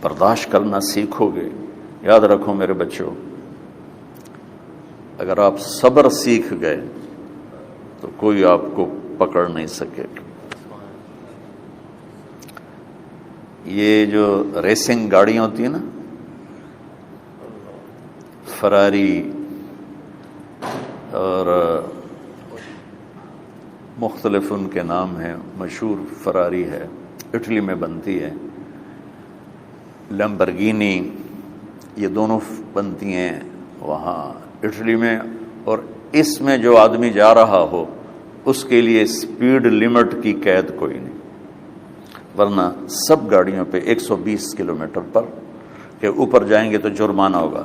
برداشت کرنا سیکھو گے. یاد رکھو میرے بچوں، اگر آپ صبر سیکھ گئے تو کوئی آپ کو پکڑ نہیں سکے گا. یہ جو ریسنگ گاڑیاں ہوتی ہیں نا، فراری اور مختلف ان کے نام ہیں، مشہور فراری ہے، اٹلی میں بنتی ہے، لمبرگینی، یہ دونوں بنتی ہیں وہاں اٹلی میں. اور اس میں جو آدمی جا رہا ہو اس کے لیے سپیڈ لمٹ کی قید کوئی نہیں، ورنہ سب گاڑیوں پہ 120 کلومیٹر پر کے اوپر جائیں گے تو جرمانہ ہوگا.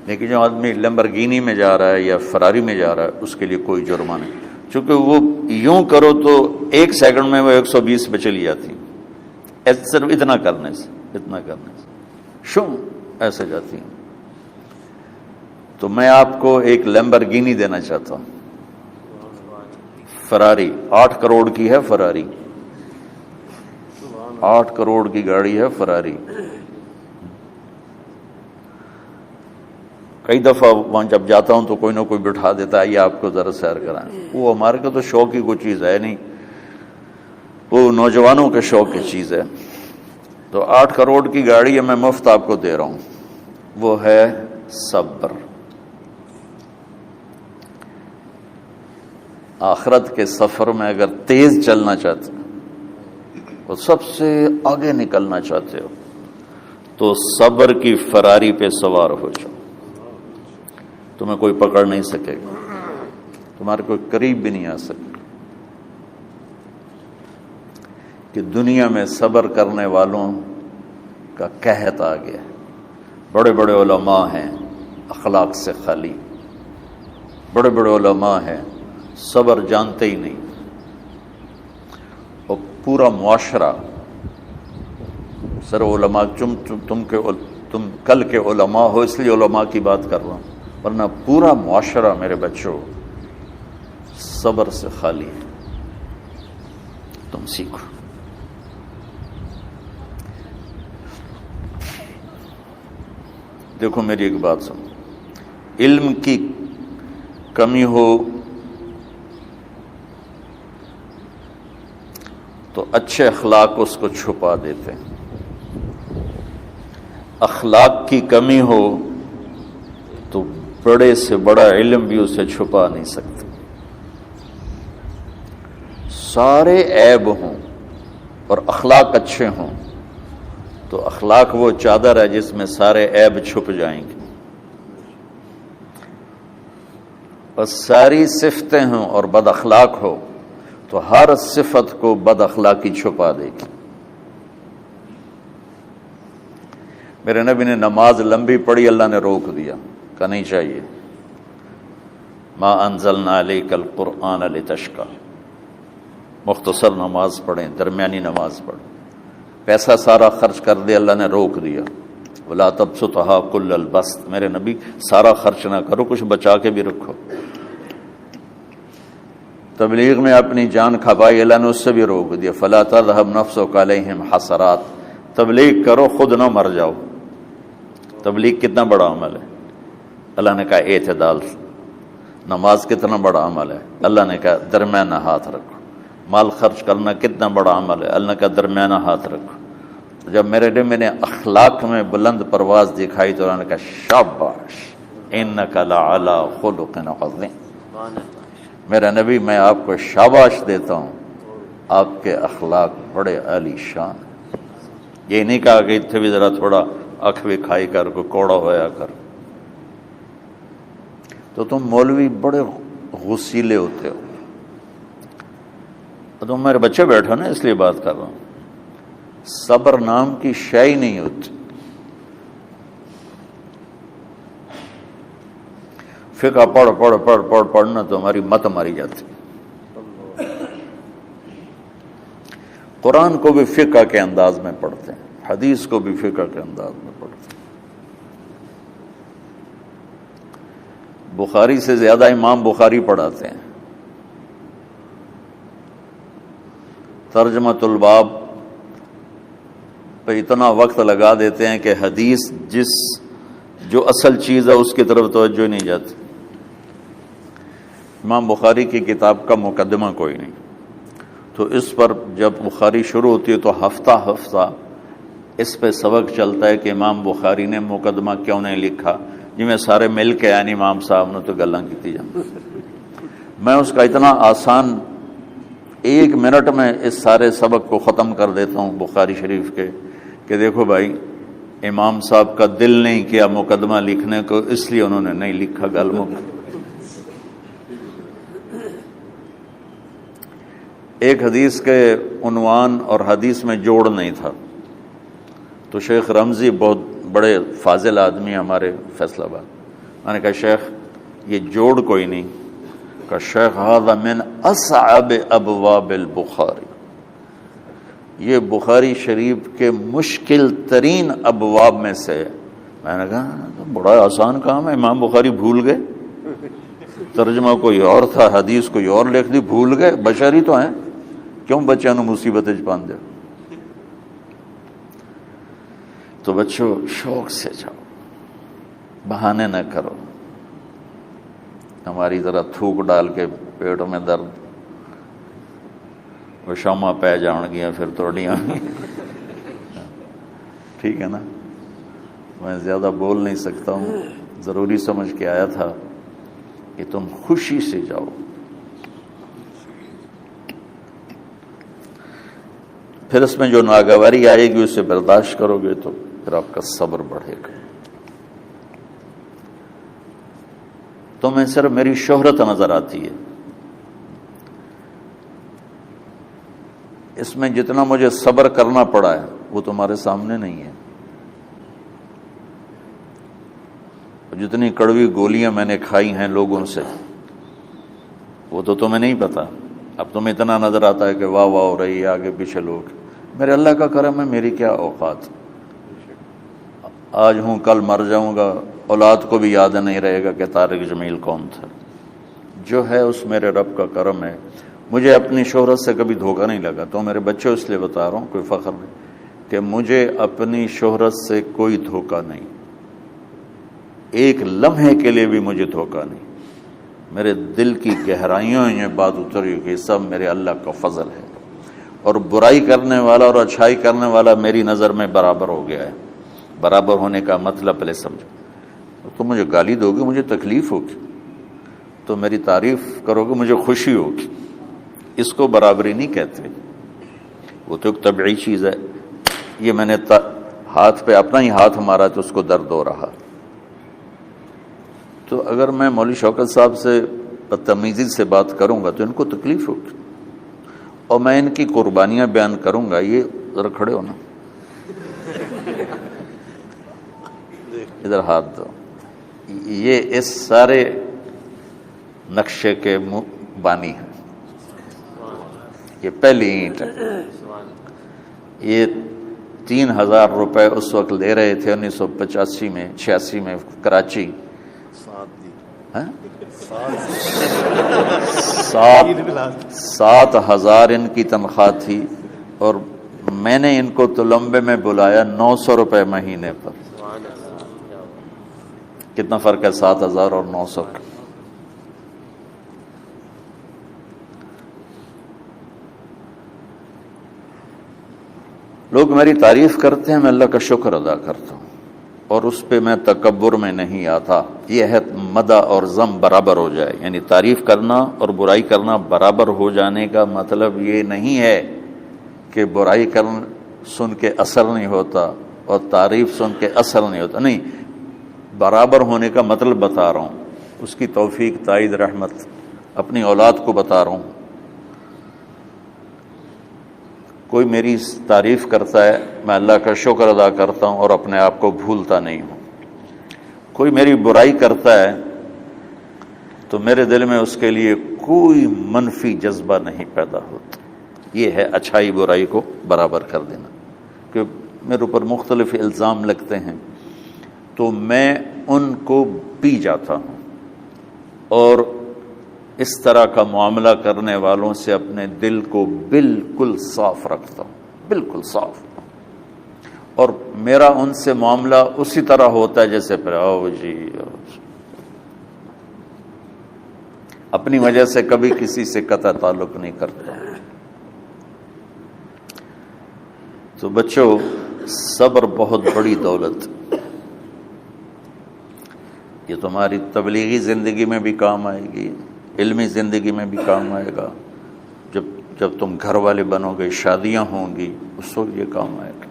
لیکن جو آدمی لمبرگینی میں جا رہا ہے یا فراری میں جا رہا ہے اس کے لیے کوئی جرمانہ نہیں، چونکہ وہ یوں کرو تو 1 سیکنڈ میں وہ 120 پہ چلی جاتی، صرف اتنا کرنے سے شو ایسے جاتی ہیں. تو میں آپ کو ایک لمبرگینی دینا چاہتا ہوں، فراری 8 کروڑ کی ہے، فراری 8 کروڑ کی گاڑی ہے فراری. کئی دفعہ وہاں جب جاتا ہوں تو کوئی نہ کوئی بٹھا دیتا ہے، یہ آپ کو ذرا سیر کرائیں. وہ ہمارے کو تو شوق کی کوئی چیز ہے نہیں، وہ نوجوانوں کے شوق کی چیز ہے. تو 8 کروڑ کی گاڑی ہے، میں مفت آپ کو دے رہا ہوں، وہ ہے صبر. آخرت کے سفر میں اگر تیز چلنا چاہتے ہو اور سب سے آگے نکلنا چاہتے ہو تو صبر کی فراری پہ سوار ہو جاؤ. تمہیں کوئی پکڑ نہیں سکے گا، تمہارے کوئی قریب بھی نہیں آ سکے. کہ دنیا میں صبر کرنے والوں کا قحط آ گیا. بڑے بڑے علماء ہیں اخلاق سے خالی، بڑے بڑے علماء ہیں صبر جانتے ہی نہیں. اور پورا معاشرہ سر علماء، تم کل کے علماء ہو اس لیے علماء کی بات کر رہا ہوں، ورنہ پورا معاشرہ میرے بچوں صبر سے خالی ہے. تم سیکھو. دیکھو میری ایک بات سنو، علم کی کمی ہو تو اچھے اخلاق اس کو چھپا دیتے ہیں، اخلاق کی کمی ہو تو بڑے سے بڑا علم بھی اسے چھپا نہیں سکتے. سارے عیب ہوں اور اخلاق اچھے ہوں تو اخلاق وہ چادر ہے جس میں سارے عیب چھپ جائیں گے. اور ساری صفتیں ہوں اور بد اخلاق ہو تو ہر صفت کو بد اخلاقی چھپا دے گی. میرے نبی نے نماز لمبی پڑھی، اللہ نے روک دیا، کہ نہیں چاہیے. ما انزلنا علیک القرآن لتشقی، مختصر نماز پڑھیں، درمیانی نماز پڑھیں. پیسہ سارا خرچ کر دے، اللہ نے روک دیا. ولا تبسطھا کل البسط، میرے نبی سارا خرچ نہ کرو، کچھ بچا کے بھی رکھو. تبلیغ میں اپنی جان کھپائی، اللہ نے اس سے بھی روک دیا. فلا تذهب نفسک علیہم حسرات، تبلیغ کرو خود نہ مر جاؤ. تبلیغ کتنا بڑا عمل ہے، اللہ نے کہا اعتدال. نماز کتنا بڑا عمل ہے، اللہ نے کہا درمیانہ ہاتھ رکھو. مال خرچ کرنا کتنا بڑا عمل ہے، اللہ کا درمیانہ ہاتھ رکھو. جب میرے نے میں نے اخلاق میں بلند پرواز دکھائی تو اللہ نے کہا شاباش انک لعلی خلق عظیم. میرا نبی میں آپ کو شاباش دیتا ہوں، آپ کے اخلاق بڑے عالی شان. یہ نہیں کہا کہ اتنے بھی ذرا تھوڑا اکھ بھی کھائی کر کو کوڑا ہویا کر. تو تم مولوی بڑے غسیلے ہوتے ہو. تم میرے بچے بیٹھو نا، اس لیے بات کر رہا ہوں. صبر نام کی شے ہی نہیں ہوتی. فقہ پڑھنا تو ہماری مت ماری جاتی. قرآن کو بھی فقہ کے انداز میں پڑھتے ہیں، حدیث کو بھی فقہ کے انداز میں پڑھتے ہیں. بخاری سے زیادہ امام بخاری پڑھاتے ہیں. ترجمۃ الباب پہ اتنا وقت لگا دیتے ہیں کہ حدیث جو اصل چیز ہے اس کی طرف توجہ نہیں جاتی۔ امام بخاری کی کتاب کا مقدمہ کوئی نہیں، تو اس پر جب بخاری شروع ہوتی ہے تو ہفتہ ہفتہ اس پہ سبق چلتا ہے کہ امام بخاری نے مقدمہ کیوں نہیں لکھا، جی میں سارے مل کے یعنی امام صاحب نے تو گلاں کی جان۔ میں اس کا اتنا آسان 1 منٹ میں اس سارے سبق کو ختم کر دیتا ہوں بخاری شریف کے، کہ دیکھو بھائی امام صاحب کا دل نہیں کیا مقدمہ لکھنے کو، اس لیے انہوں نے نہیں لکھا۔ گل ایک حدیث کے عنوان اور حدیث میں جوڑ نہیں تھا، تو شیخ رمزی بہت بڑے فاضل آدمی ہمارے فیصل آباد، میں نے کہا شیخ یہ جوڑ کوئی نہیں، کہ شیخ ھذا من اصعب ابواب البخاری، یہ بخاری شریف کے مشکل ترین ابواب میں سے۔ میں نے کہا بڑا آسان کام ہے، امام بخاری بھول گئے، ترجمہ کوئی اور تھا، حدیث کوئی اور لکھ دی، بھول گئے، بشری تو ہیں، کیوں بچوں نے مصیبت پان دے۔ تو بچوں شوق سے جاؤ، بہانے نہ کرو، ہماری طرح تھوک ڈال کے پیٹ میں درد، وہ شامہ پہ جان گیا پھر توڑیاں۔ ٹھیک ہے نا، میں زیادہ بول نہیں سکتا ہوں، ضروری سمجھ کے آیا تھا کہ تم خوشی سے جاؤ۔ پھر اس میں جو ناگواری آئے گی اسے برداشت کرو گے تو پھر آپ کا صبر بڑھے گا۔ تمہیں صرف میری شہرت نظر آتی ہے، اس میں جتنا مجھے صبر کرنا پڑا ہے وہ تمہارے سامنے نہیں ہے، جتنی کڑوی گولیاں میں نے کھائی ہیں لوگوں سے وہ تو تمہیں نہیں پتا۔ اب تمہیں اتنا نظر آتا ہے کہ واہ واہ ہو رہی ہے آگے پیچھے لوگ، میرے اللہ کا کرم ہے، میری کیا اوقات، آج ہوں کل مر جاؤں گا، اولاد کو بھی یاد نہیں رہے گا کہ طارق جمیل کون تھا۔ جو ہے اس میرے رب کا کرم ہے، مجھے اپنی شہرت سے کبھی دھوکہ نہیں لگا۔ تو میرے بچوں اس لیے بتا رہا ہوں، کوئی فخر نہیں، کہ مجھے اپنی شہرت سے کوئی دھوکہ نہیں، ایک لمحے کے لیے بھی مجھے دھوکہ نہیں۔ میرے دل کی گہرائیوں یہ بات اتری کہ سب میرے اللہ کا فضل ہے، اور برائی کرنے والا اور اچھائی کرنے والا میری نظر میں برابر ہو گیا ہے۔ برابر ہونے کا مطلب پہلے سمجھو، تو مجھے گالی دو گے مجھے تکلیف ہوگی، تو میری تعریف کرو گے مجھے خوشی ہوگی، اس کو برابری نہیں کہتے، وہ تو ایک طبعی چیز ہے۔ یہ میں نے ہاتھ پہ اپنا ہی ہاتھ مارا تو اس کو درد ہو رہا، تو اگر میں مولوی شوکت صاحب سے بدتمیزی سے بات کروں گا تو ان کو تکلیف ہوگی، اور میں ان کی قربانیاں بیان کروں گا۔ یہ ذرا کھڑے ہونا، ادھر ہاتھ دو، یہ اس سارے نقشے کے بانی ہیں، یہ پہلی اینٹ ہے۔ یہ 3000 روپے اس وقت لے رہے تھے 1985 میں 86 میں کراچی، 7,000 ان کی تنخواہ تھی، اور میں نے ان کو تلمبے میں بلایا 900 روپے مہینے پر۔ کتنا فرق ہے 7,000 اور 900 کا؟ لوگ میری تعریف کرتے ہیں، میں اللہ کا شکر ادا کرتا ہوں، اور اس پہ میں تکبر میں نہیں آتا۔ یہ ہے مدح اور ذم برابر ہو جائے، یعنی تعریف کرنا اور برائی کرنا برابر ہو جانے کا مطلب یہ نہیں ہے کہ برائی سن کے اثر نہیں ہوتا اور تعریف سن کے اثر نہیں ہوتا، نہیں، برابر ہونے کا مطلب بتا رہا ہوں، اس کی توفیق تائید رحمت اپنی اولاد کو بتا رہا ہوں۔ کوئی میری تعریف کرتا ہے میں اللہ کا شکر ادا کرتا ہوں اور اپنے آپ کو بھولتا نہیں ہوں، کوئی میری برائی کرتا ہے تو میرے دل میں اس کے لیے کوئی منفی جذبہ نہیں پیدا ہوتا۔ یہ ہے اچھائی برائی کو برابر کر دینا۔ کہ میرے اوپر مختلف الزام لگتے ہیں تو میں ان کو پی جاتا ہوں، اور اس طرح کا معاملہ کرنے والوں سے اپنے دل کو بالکل صاف رکھتا ہوں، بالکل صاف، اور میرا ان سے معاملہ اسی طرح ہوتا ہے جیسے پھر آؤ جی، اپنی وجہ سے کبھی کسی سے قطع تعلق نہیں کرتا۔ تو بچوں، صبر بہت بڑی دولت، یہ تمہاری تبلیغی زندگی میں بھی کام آئے گی، علمی زندگی میں بھی کام آئے گا، جب تم گھر والے بنو گے، شادیاں ہوں گی، اس وقت یہ کام آئے گا۔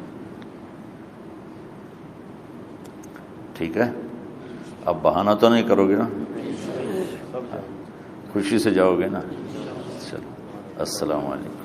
ٹھیک ہے، اب بہانہ تو نہیں کرو گے نا، خوشی سے جاؤ گے نا؟ چلو، السلام علیکم۔